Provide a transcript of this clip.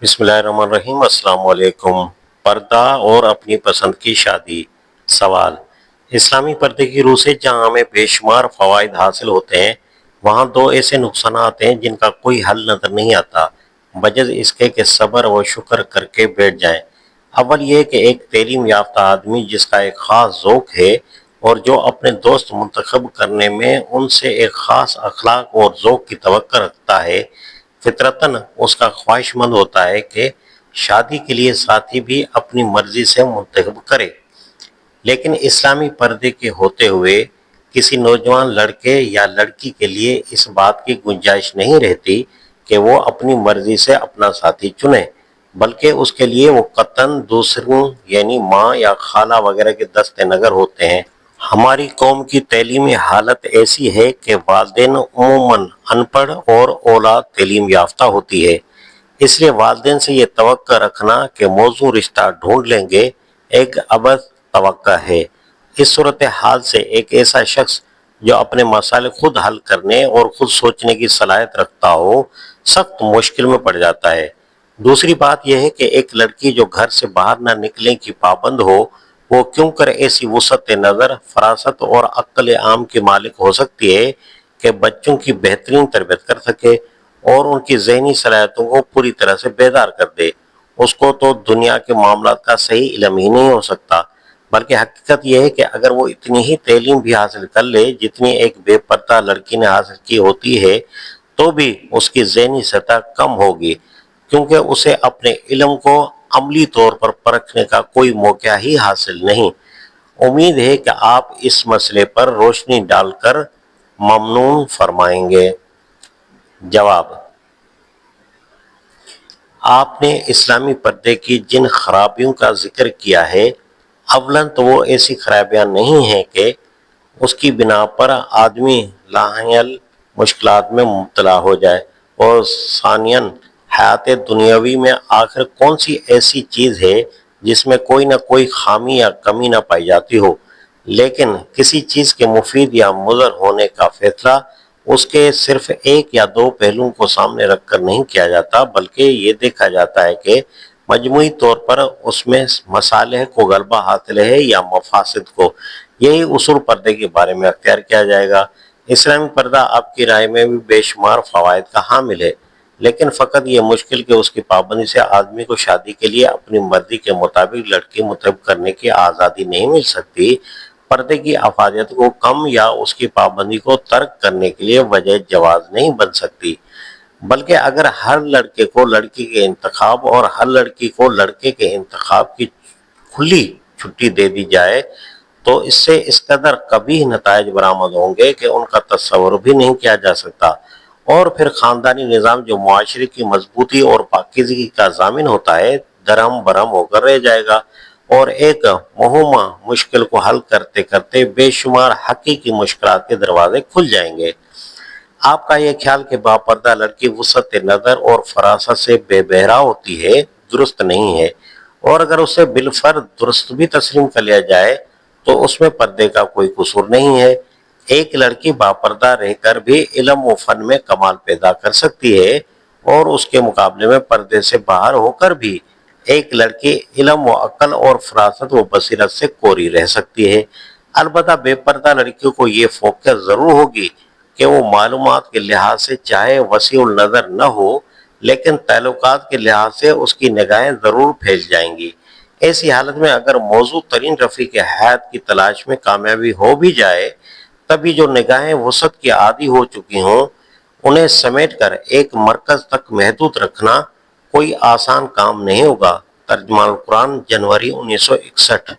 بسم اللہ الرحمن الرحیم۔ السلام علیکم۔ پردہ اور اپنی پسند کی شادی۔ سوال: اسلامی پردے کی روح سے جہاں ہمیں بے شمار فوائد حاصل ہوتے ہیں، وہاں دو ایسے نقصانات ہیں جن کا کوئی حل نظر نہیں آتا بجز اس کے کہ صبر و شکر کر کے بیٹھ جائیں۔ اول یہ کہ ایک تعلیم یافتہ آدمی جس کا ایک خاص ذوق ہے اور جو اپنے دوست منتخب کرنے میں ان سے ایک خاص اخلاق اور ذوق کی توقع رکھتا ہے، فطرتاً اس کا خواہش مند ہوتا ہے کہ شادی کے لیے ساتھی بھی اپنی مرضی سے منتخب کرے۔ لیکن اسلامی پردے کے ہوتے ہوئے کسی نوجوان لڑکے یا لڑکی کے لیے اس بات کی گنجائش نہیں رہتی کہ وہ اپنی مرضی سے اپنا ساتھی چنے، بلکہ اس کے لیے وہ قطعاً دوسروں یعنی ماں یا خالہ وغیرہ کے دست نظر ہوتے ہیں۔ ہماری قوم کی تعلیمی حالت ایسی ہے کہ والدین عموماً ان پڑھ اور اولاد تعلیم یافتہ ہوتی ہے، اس لیے والدین سے یہ توقع رکھنا کہ موزوں رشتہ ڈھونڈ لیں گے ایک عبث توقع ہے۔ اس صورتحال سے ایک ایسا شخص جو اپنے مسائل خود حل کرنے اور خود سوچنے کی صلاحیت رکھتا ہو، سخت مشکل میں پڑ جاتا ہے۔ دوسری بات یہ ہے کہ ایک لڑکی جو گھر سے باہر نہ نکلنے کی پابند ہو، وہ کیوں کر ایسی وسعت نظر، فراست اور عقل عام کی مالک ہو سکتی ہے کہ بچوں کی بہترین تربیت کر سکے اور ان کی ذہنی صلاحیتوں کو پوری طرح سے بیدار کر دے۔ اس کو تو دنیا کے معاملات کا صحیح علم ہی نہیں ہو سکتا، بلکہ حقیقت یہ ہے کہ اگر وہ اتنی ہی تعلیم بھی حاصل کر لے جتنی ایک بے پردہ لڑکی نے حاصل کی ہوتی ہے، تو بھی اس کی ذہنی سطح کم ہوگی، کیونکہ اسے اپنے علم کو عملی طور پر پرکھنے کا کوئی موقع ہی حاصل نہیں۔ امید ہے کہ آپ اس مسئلے پر روشنی ڈال کر ممنون فرمائیں گے۔ جواب: آپ نے اسلامی پردے کی جن خرابیوں کا ذکر کیا ہے، اولاً تو وہ ایسی خرابیاں نہیں ہیں کہ اس کی بنا پر آدمی لاحیل مشکلات میں مبتلا ہو جائے، اور ثانیاً حیات دنیاوی میں آخر کون سی ایسی چیز ہے جس میں کوئی نہ کوئی خامی یا کمی نہ پائی جاتی ہو، لیکن کسی چیز کے مفید یا مضر ہونے کا فیصلہ اس کے صرف ایک یا دو پہلوؤں کو سامنے رکھ کر نہیں کیا جاتا، بلکہ یہ دیکھا جاتا ہے کہ مجموعی طور پر اس میں مصالح کو غلبہ حاصل ہے یا مفاسد کو۔ یہی اصول پردے کے بارے میں اختیار کیا جائے گا۔ اسلامی پردہ آپ کی رائے میں بھی بے شمار فوائد کا حامل ہے، لیکن فقط یہ مشکل کہ اس کی پابندی سے آدمی کو شادی کے لیے اپنی مرضی کے مطابق لڑکی منتخب کرنے کی آزادی نہیں مل سکتی۔ پردے کی افادیت کو کم یا اس کی پابندی کو ترک کرنے کے لیے وجہ جواز نہیں بن سکتی، بلکہ اگر ہر لڑکے کو لڑکی کے انتخاب اور ہر لڑکی کو لڑکے کے انتخاب کی کھلی چھٹی دے دی جائے تو اس سے اس قدر قبیح نتائج برآمد ہوں گے کہ ان کا تصور بھی نہیں کیا جا سکتا، اور پھر خاندانی نظام جو معاشرے کی مضبوطی اور پاکیزگی کا ضامن ہوتا ہے، درہم برہم ہو کر رہ جائے گا، اور ایک مہمہ مشکل کو حل کرتے کرتے بے شمار حقیقی مشکلات کے دروازے کھل جائیں گے۔ آپ کا یہ خیال کہ باپردہ لڑکی وسعت نظر اور فراست سے بے بہرا ہوتی ہے، درست نہیں ہے، اور اگر اسے بالفرض درست بھی تسلیم کر لیا جائے تو اس میں پردے کا کوئی قصور نہیں ہے۔ ایک لڑکی باپردہ رہ کر بھی علم و فن میں کمال پیدا کر سکتی ہے، اور اس کے مقابلے میں پردے سے باہر ہو کر بھی ایک لڑکی علم و عقل اور فراست و بصیرت سے کوری رہ سکتی ہے۔ البتہ بے پردہ لڑکیوں کو یہ فوقیت ضرور ہوگی کہ وہ معلومات کے لحاظ سے چاہے وسیع النظر نہ ہو، لیکن تعلقات کے لحاظ سے اس کی نگاہیں ضرور پھیل جائیں گی۔ ایسی حالت میں اگر موزوں ترین رفیق حیات کی تلاش میں کامیابی ہو بھی جائے، تبھی جو نگاہیں وسعت کی عادی ہو چکی ہوں انہیں سمیٹ کر ایک مرکز تک محدود رکھنا کوئی آسان کام نہیں ہوگا۔ ترجمان القرآن، جنوری 1961۔